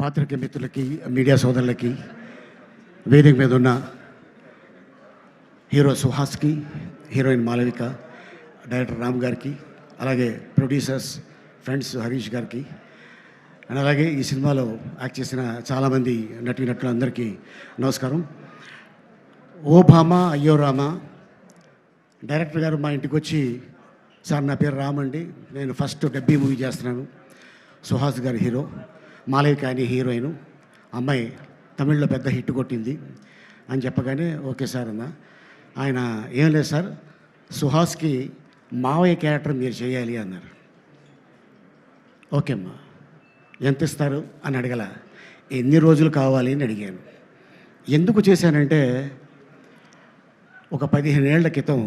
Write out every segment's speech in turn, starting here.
పాత్రికేయ మిత్రులకి, మీడియా సోదరులకి, వేదిక మీద ఉన్న హీరో సుహాస్కి, హీరోయిన్ మాలవిక, డైరెక్టర్ రామ్ గారికి, అలాగే ప్రొడ్యూసర్స్ ఫ్రెండ్స్ హరీష్ గారికి, అండ్ అలాగే ఈ సినిమాలో యాక్ట్ చేసిన చాలామంది నటీనటులందరికీ నమస్కారం. ఓ భామ అయ్యో రామ డైరెక్టర్ గారు మా ఇంటికి వచ్చి, సార్ నా పేరు రామ్ అండి, నేను ఫస్ట్ డబ్బీ మూవీ చేస్తున్నాను, సుహాస్ గారి హీరో, మాలవిక అని హీరోయిన్, అమ్మాయి తమిళ్లో పెద్ద హిట్ కొట్టింది అని చెప్పగానే ఓకే సార్ అన్న. ఆయన ఏం లేదు సార్, సుహాస్కి మావయ్య క్యారెక్టర్ మీరు చేయాలి అన్నారు. ఓకే అమ్మా, ఎంత ఇస్తారు అని అడగల, ఎన్ని రోజులు కావాలి అని అడిగాను. ఎందుకు చేశానంటే, ఒక 15 ఏళ్ల క్రితం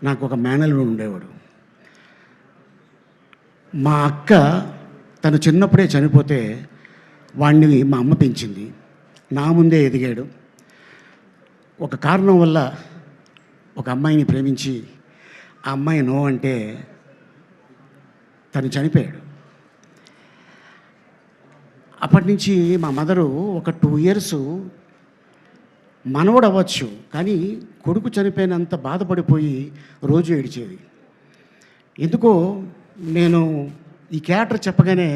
నాకు ఒక మేనల్లుడు ఉండేవాడు. మా అక్క తను చిన్నప్పుడే చనిపోతే వాడిని మా అమ్మ పెంచింది, నా ముందే ఎదిగాడు. ఒక కారణం వల్ల ఒక అమ్మాయిని ప్రేమించి ఆ అమ్మాయి నో అంటే తను చనిపోయాడు. అప్పటి నుంచి మా మదరు ఒక 2 ఇయర్స్ మనవడు అవ్వచ్చు కానీ కొడుకు చనిపోయినంత బాధపడిపోయి రోజు ఏడిచేది. ఎందుకో నేను ఈ క్యారెక్టర్ చెప్పగానే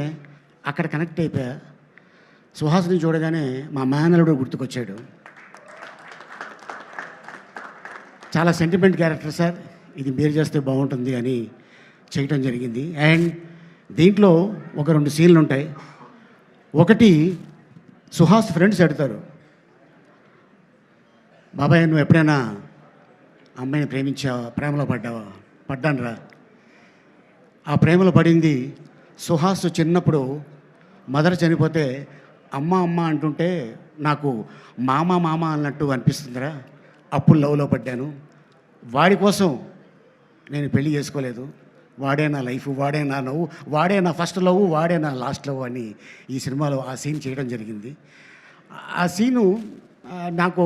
అక్కడ కనెక్ట్ అయిపోయా. సుహాస్ని చూడగానే మా మేనలుడు గుర్తుకొచ్చాడు. చాలా సెంటిమెంట్ క్యారెక్టర్ సార్, ఇది మీరు చేస్తే బాగుంటుంది అని చేయటం జరిగింది. అండ్ దీంట్లో ఒక 2 సీన్లు ఉంటాయి. ఒకటి, సుహాస్ ఫ్రెండ్స్ అడుగుతారు, బాబాయ్ నువ్వు ఎప్పుడైనా అమ్మాయిని ప్రేమించావా, ప్రేమలో పడ్డావా? పడ్డాను రా. ఆ ప్రేమలో పడింది సుహాస్ చిన్నప్పుడు మదర్ చనిపోతే అమ్మ అమ్మ అంటుంటే నాకు మామ మామ అన్నట్టు అనిపిస్తుందిరా, అప్పుడు లవ్లో పడ్డాను. వాడి కోసం నేను పెళ్లి చేసుకోలేదు, వాడే నా లైఫ్, వాడే నా నవ్వు, వాడే నా ఫస్ట్ లవ్, వాడే నా లాస్ట్ లవ్ అని ఈ సినిమాలో ఆ సీన్ చేయడం జరిగింది. ఆ సీను నాకు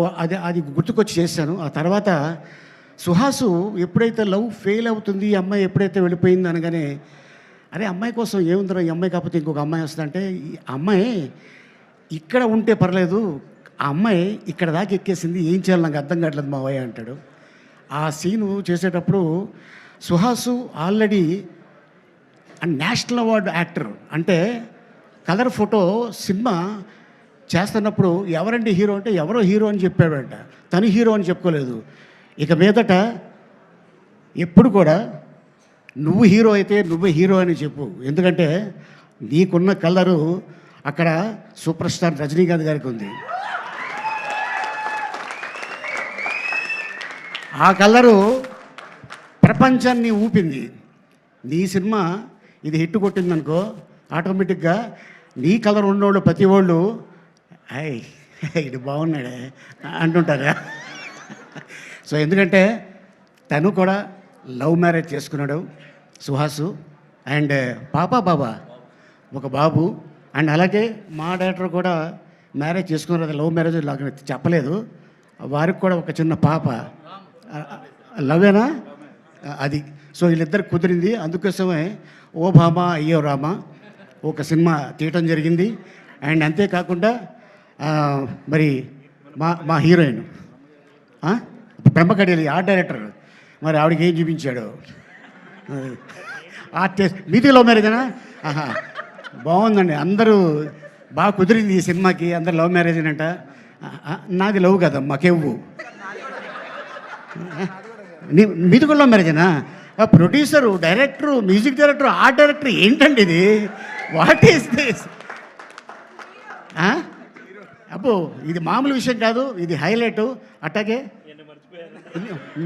అది గుర్తుకొచ్చి చేశాను. ఆ తర్వాత సుహాసు ఎప్పుడైతే లవ్ ఫెయిల్ అవుతుంది, ఈ అమ్మాయి ఎప్పుడైతే వెళ్ళిపోయింది అనగానే, అరే అమ్మాయి కోసం ఏముందిరా, ఈ అమ్మాయి కాకపోతే ఇంకొక అమ్మాయి వస్తుందంటే, ఈ అమ్మాయి ఇక్కడ ఉంటే పర్లేదు, ఆ అమ్మాయి ఇక్కడ దాకా ఎక్కేసింది, ఏం చేయాలి నాకు అర్థం కావట్లేదు మావయ్య అంటాడు. ఆ సీను చేసేటప్పుడు Suhas already national award actor, అంటే కలర్ ఫోటో సినిమా చేస్తున్నప్పుడు ఎవరండి హీరో అంటే ఎవరో హీరో అని చెప్పాడంట, తను హీరో అని చెప్పుకోలేదు. ఇక మీదట ఎప్పుడు కూడా నువ్వు హీరో అయితే నువ్వే హీరో అని చెప్పు, ఎందుకంటే నీకున్న కలరు అక్కడ సూపర్ స్టార్ రజనీకాంత్ గారికి ఉంది. ఆ కలరు ప్రపంచాన్ని ఊపింది. నీ సినిమా ఇది హిట్ కొట్టిందనుకో, ఆటోమేటిక్గా నీ కలర్ ఉన్నోళ్ళు ప్రతి వాళ్ళు అయ్ ఇది బాగున్నాడే అంటుంటారా. సో ఎందుకంటే తను కూడా లవ్ మ్యారేజ్ చేసుకున్నాడు సుహాసు, అండ్ బాబా ఒక బాబు. అండ్ అలాగే మా డైరెక్టర్ కూడా మ్యారేజ్ చేసుకున్నారు, అది లవ్ మ్యారేజ్ లాగా చెప్పలేదు, వారికి కూడా ఒక చిన్న పాప. లవేనా అది. సో వీళ్ళిద్దరు కుదిరింది, అందుకోసమే ఓ భామ అయ్యో రామ ఒక సినిమా తీయటం జరిగింది. అండ్ అంతేకాకుండా మరి మా హీరోయిన్ బ్రహ్మకడియలి ఆర్ట్ డైరెక్టర్, మరి ఆవిడకి ఏం చూపించాడు, ఆర్టిస్ట్. మీది లవ్ మ్యారేజేనా? ఆహా, బాగుందండి, అందరూ బాగా కుదిరింది ఈ సినిమాకి, అందరు లవ్ మ్యారేజ్ అంట. నాది లవ్ కదమ్మా, కెవ్వు. మీది కూడా లవ్ మ్యారేజేనా? Producer, director, music director, art director, ఏంటండి ఇది? What is this? అబ్బో ఇది మామూలు విషయం కాదు, ఇది హైలైట్. అట్టాగే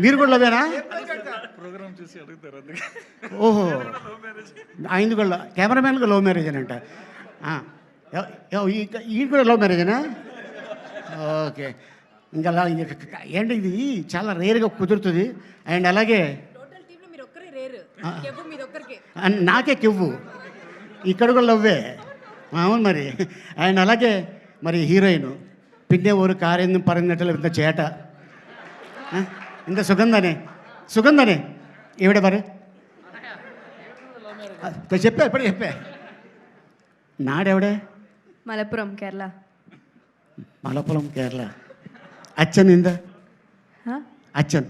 మీరు కూడా లవేనా? ఓహో, ఆయన కూడా కెమెరామెన్గా లవ్ మ్యారేజ్ అని అంట. ఈ కూడా లవ్ మ్యారేజేనా? ఓకే, ఇంకా ఏంటి ఇది చాలా రేర్గా కుదురుతుంది. అండ్ అలాగే నాకే కెవ్వు, ఇక్కడ కూడా లవ్వే. అవును మరి. అండ్ అలాగే మరి హీరోయిన్ పిన్నే ఊరు కారింది పరందటలు ఇంత చేట, ఇంత సుగంధనే ఈవిడ మరి చెప్పా, ఇప్పుడే చెప్పా. నాడెవడే Malappuram, Kerala. Malappuram, Kerala. Achan in the? Huh? Achan.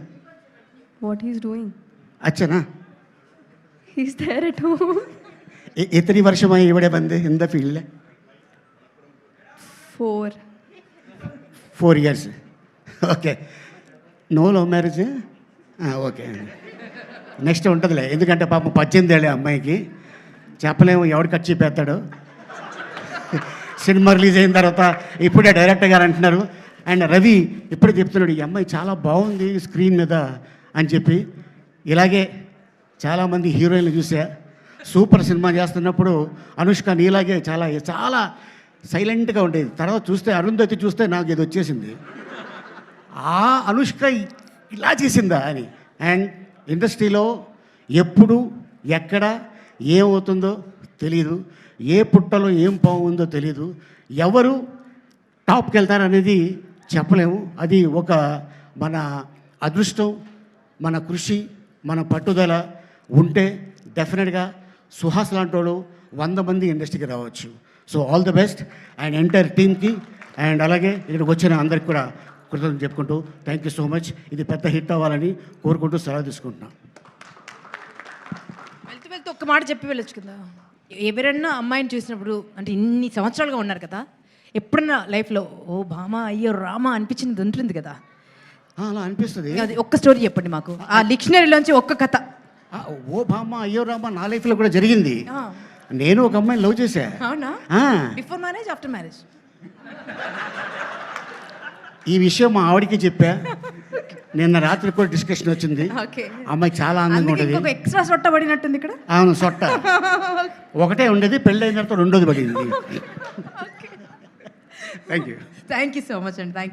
What he's doing? Achana. He's there at home. ఎత్తని వర్షമായി ഇവിടെ വന്ന് എന്താ field 4 years okay no love marriage okay next ఉంటుందిలే ఎందుకంటే పాపం 18 ఏళ్ళే అమ్మాయికి చెప్పలేము ఎవడు కట్ చెప్పేస్తాడు సినిమా రిలీజ్ అయిన తర్వాత ఇప్పుడే డైరెక్టర్ గారు అంటున్నారు అండ్ రవి ఇప్పుడే చెప్తున్నాడు ఈ అమ్మాయి చాలా బాగుంది స్క్రీన్ మీద అని చెప్పి ఇలాగే చాలామంది హీరోయిన్లు చూసా సూపర్ సినిమా చేస్తున్నప్పుడు అనుష్క నీలాగే చాలా చాలా సైలెంట్గా ఉండేది తర్వాత చూస్తే అరుంధతి చూస్తే నాకు ఇది వచ్చేసింది ఆ అనుష్క ఇలా చేసిందా అని అండ్ ఇండస్ట్రీలో ఎప్పుడు ఎక్కడ ఏమవుతుందో తెలీదు ఏ పుట్టలో ఏం బాగుందో తెలీదు ఎవరు టాప్కి వెళ్తారనేది చెప్పలేము అది ఒక మన అదృష్టం మన కృషి మన పట్టుదల ఉంటే డెఫినెట్గా సుహాస్ లాంటి వాళ్ళు 100 మంది ఇండస్ట్రీకి రావచ్చు so all the best and entire టీమ్కి అండ్ అలాగే ఇక్కడికి వచ్చిన అందరికి కూడా కృతజ్ఞతలు చెప్పుకుంటూ థ్యాంక్ యూ సో మచ్ ఇది పెద్ద హిట్ అవ్వాలని కోరుకుంటూ సెలవు తీసుకుంటున్నాను వెళ్తూ ఒక్క మాట చెప్పి వెళ్ళొచ్చు కదా ఎవరన్నా అమ్మాయిని చూసినప్పుడు అంటే ఇన్ని సంవత్సరాలుగా ఉన్నారు కదా ఎప్పుడన్నా లైఫ్లో ఓ భామ అయ్యో రామ అనిపించింది ఉంటుంది కదా అలా అనిపిస్తుంది అది ఒక్క స్టోరీ చెప్పండి మాకు ఆ డిక్షనరీలోంచి ఒక్క కథ ఓ బామ్మ అయ్యో రామ్మ నా లైఫ్లో కూడా జరిగింది నేను ఒక అమ్మాయిని లవ్ చేశా అవునా బిఫోర్ మ్యారేజ్ ఆఫ్టర్ మ్యారేజ్ ఈ విషయం మా ఆవిడికి చెప్పా నిన్న రాత్రి కూడా డిస్కషన్ వచ్చింది అమ్మాయి చాలా అందంగా ఉండేది ఎక్స్ట్రా సొట్ట పడినట్టుంది ఇక్కడ అవును సొట్ట ఒకటే ఉండేది పెళ్ళి అయిన తర్వాత రెండోది పడింది thank you thank you so much అండి థ్యాంక్